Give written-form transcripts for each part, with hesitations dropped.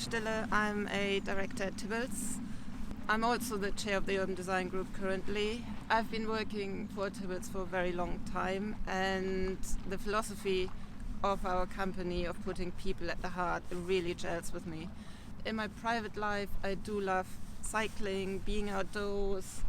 Stille. I'm a director at Tibbalds. I'm also the chair of the urban design group currently. I've been working for Tibbalds for a very long time, and the philosophy of our company of putting people at the heart really gels with me. In my private life, I do love cycling, being outdoors.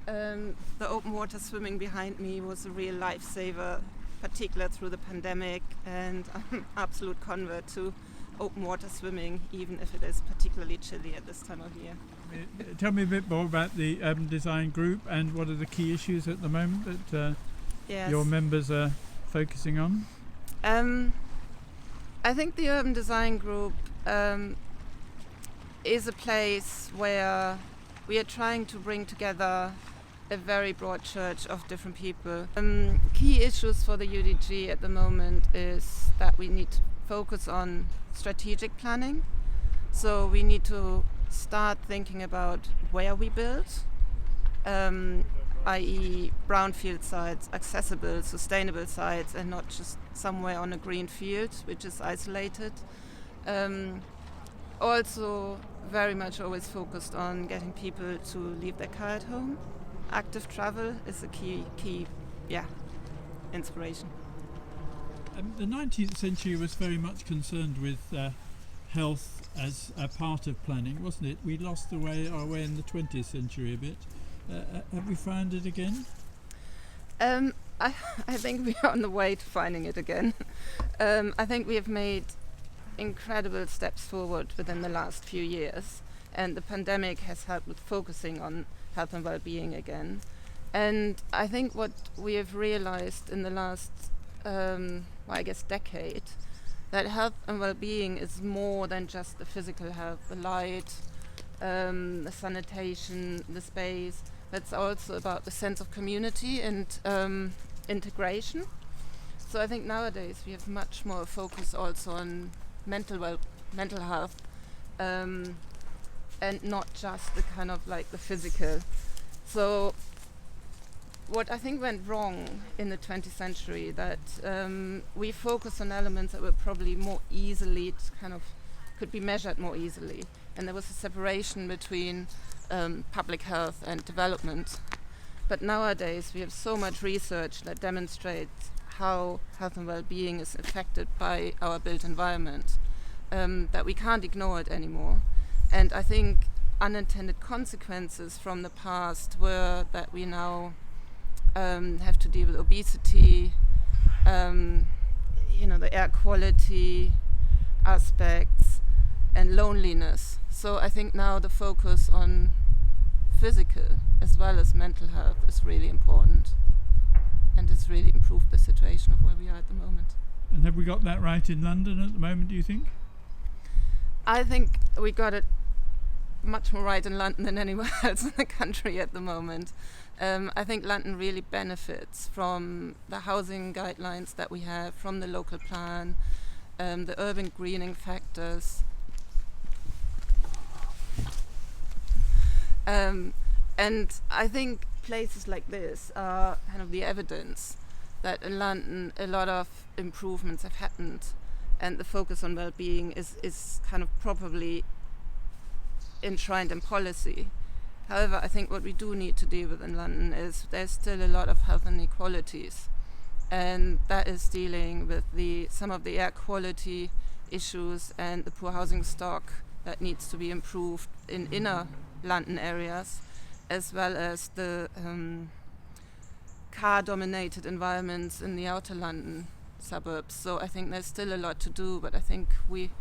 The open water swimming behind me was a real lifesaver, particularly through the pandemic, and I'm an absolute convert to open water swimming, even if it is particularly chilly at this time of year. Tell me a bit more about the urban design group and what are the key issues at the moment that your members are focusing on? I think the urban design group is a place where we are trying to bring together a very broad church of different people. Key issues for the UDG at the moment is that we need to focus on strategic planning. So we need to start thinking about where we build, i.e. brownfield sites, accessible, sustainable sites, and not just somewhere on a green field, which is isolated. Also very much always focused on getting people to leave their car at home. Active travel is a key inspiration. The 19th century was very much concerned with health as a part of planning, wasn't it? We lost our way in the 20th century a bit. Have we found it again? I think we are on the way to finding it again. I think we have made incredible steps forward within the last few years, and the pandemic has helped with focusing on health and well-being again. And I think what we have realized in the last decade, that health and well-being is more than just the physical health, the light, the sanitation, the space. It's also about the sense of community and integration. So I think nowadays we have much more focus also on mental health, and not just the kind of like the physical. So what I think went wrong in the 20th century, that we focus on elements that were probably more easily could be measured more easily, and there was a separation between public health and development. But nowadays we have so much research that demonstrates how health and well-being is affected by our built environment, that we can't ignore it anymore. And I think unintended consequences from the past were that we now have to deal with obesity, the air quality aspects, and loneliness. So I think now the focus on physical as well as mental health is really important, and has really improved the situation of where we are at the moment. And have we got that right in London at the moment, do you think? I think we got it much more right in London than anywhere else in the country at the moment. I think London really benefits from the housing guidelines that we have, from the local plan, the urban greening factors. And I think places like this are kind of the evidence that in London a lot of improvements have happened, and the focus on well-being is kind of properly enshrined in policy. However, I think what we do need to deal with in London is there's still a lot of health inequalities, and that is dealing with some of the air quality issues and the poor housing stock that needs to be improved in inner London areas, as well as the car-dominated environments in the outer London suburbs. So I think there's still a lot to do, but I think we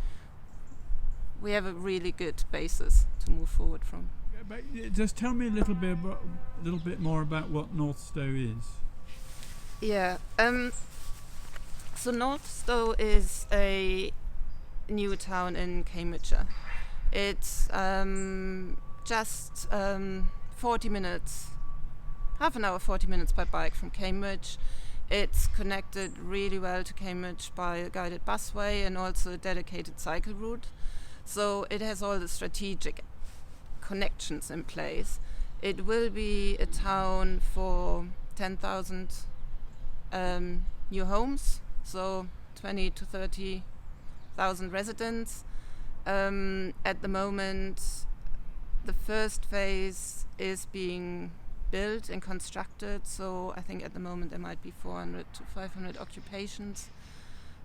have a really good basis to move forward from. But just tell me a little bit more about what Northstowe is. Yeah. So Northstowe is a new town in Cambridgeshire. It's just 40 minutes by bike from Cambridge. It's connected really well to Cambridge by a guided busway and also a dedicated cycle route. So it has all the strategic connections in place. It will be a town for 10,000 new homes, so 20 to 30,000 residents. At the moment, the first phase is being built and constructed, so I think at the moment there might be 400 to 500 occupations.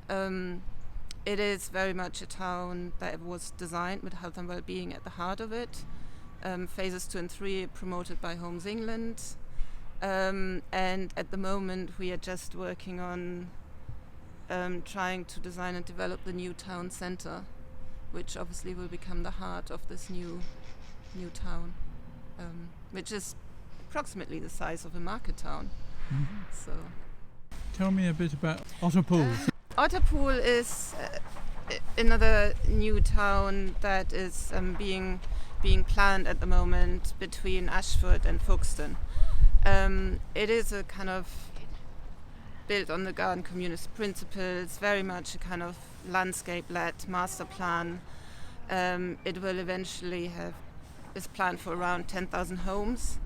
It is very much a town that was designed with health and well-being at the heart of it. Phases 2 and 3 are promoted by Homes England, and at the moment we are just working on trying to design and develop the new town centre, which obviously will become the heart of this new town, which is approximately the size of a market town. Mm-hmm. So, tell me a bit about Otterpool. Otterpool is another new town that is being planned at the moment between Ashford and Folkestone. It is a kind of built on the garden communist principles, very much a kind of landscape-led master plan. It will eventually is planned for around 10,000 homes.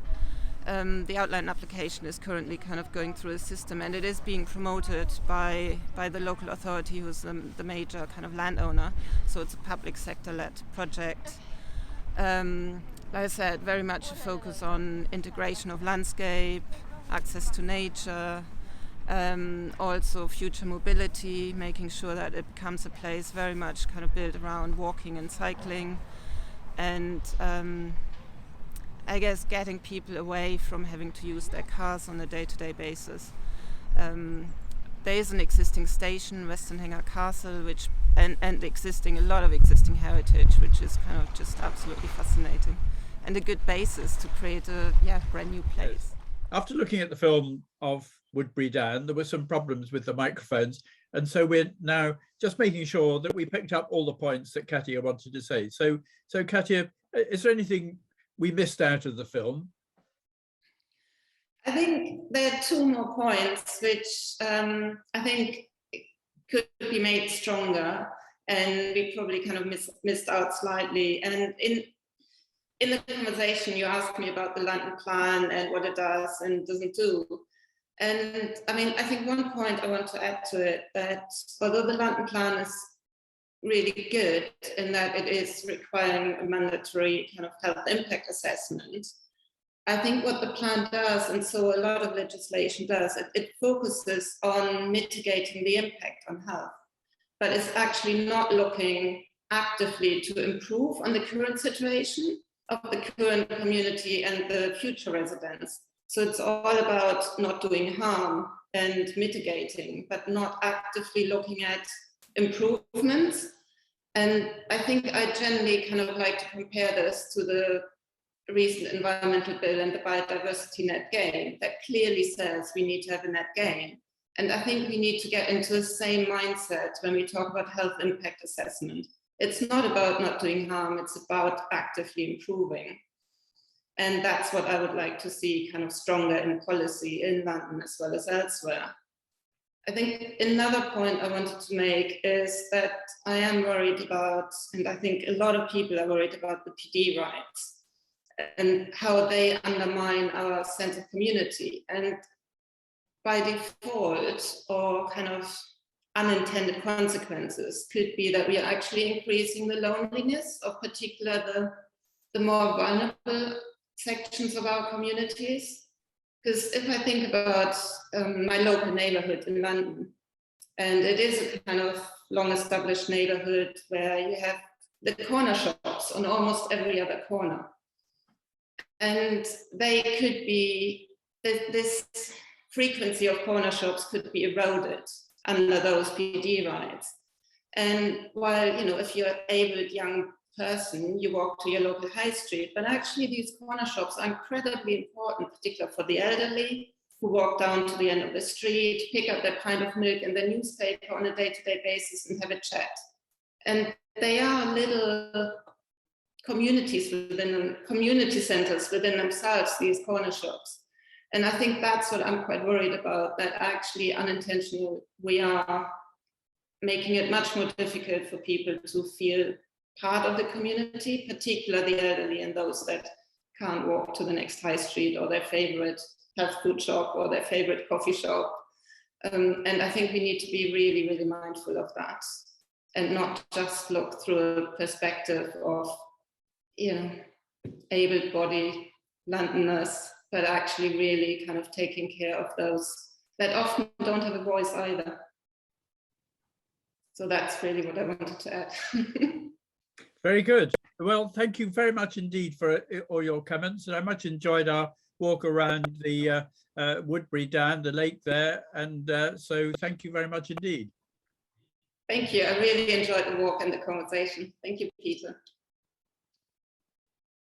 The outline application is currently kind of going through the system, and it is being promoted by the local authority, who's the major kind of landowner. So it's a public sector-led project. Like I said, very much a focus on integration of landscape, access to nature, also future mobility, making sure that it becomes a place very much kind of built around walking and cycling, and I guess getting people away from having to use their cars on a day-to-day basis. There is an existing station, Western Hanger Castle, which and a lot of existing heritage, which is kind of just absolutely fascinating, and a good basis to create a brand new place. After looking at the film of Woodbury Down, there were some problems with the microphones, and so we're now just making sure that we picked up all the points that Katja wanted to say. So Katja, is there anything we missed out of the film? I think there are two more points which I think could be made stronger, and we probably kind of missed out slightly. And in the conversation, you asked me about the London plan and what it does and doesn't do. And I mean, I think one point I want to add to it, that although the London plan is really good in that it is requiring a mandatory kind of health impact assessment, I think what the plan does, and so a lot of legislation does, it focuses on mitigating the impact on health, but it's actually not looking actively to improve on the current situation of the current community and the future residents. So it's all about not doing harm and mitigating, but not actively looking at improvements. And I think I generally kind of like to compare this to the recent environmental bill and the biodiversity net gain that clearly says we need to have a net gain. And I think we need to get into the same mindset when we talk about health impact assessment. It's not about not doing harm, it's about actively improving. And that's what I would like to see kind of stronger in policy in London as well as elsewhere. I think another point I wanted to make is that I am worried about, and I think a lot of people are worried about, the PD rights and how they undermine our sense of community. And by default, or kind of unintended consequences, could be that we are actually increasing the loneliness of particular the more vulnerable sections of our communities. Because if I think about my local neighborhood in London, and it is a kind of long-established neighborhood where you have the corner shops on almost every other corner. And they could be, this frequency of corner shops could be eroded under those PD rights. And while, you know, if you're an able young person, you walk to your local high street, but actually these corner shops are incredibly important, particularly for the elderly who walk down to the end of the street, pick up their pint of milk and their newspaper on a day-to-day basis and have a chat. And they are little communities within them, community centers within themselves, these corner shops. And I think that's what I'm quite worried about, that actually unintentionally we are making it much more difficult for people to feel part of the community, particularly the elderly and those that can't walk to the next high street or their favorite health food shop or their favorite coffee shop. And I think we need to be really, really mindful of that. and not just look through a perspective of, you know, able-bodied Londoners, but actually really kind of taking care of those that often don't have a voice either. So that's really what I wanted to add. Very good. Well, thank you very much indeed for all your comments, and I much enjoyed our walk around the Woodbury Down, the lake there, and so thank you very much indeed. Thank you. I really enjoyed the walk and the conversation. Thank you, Peter.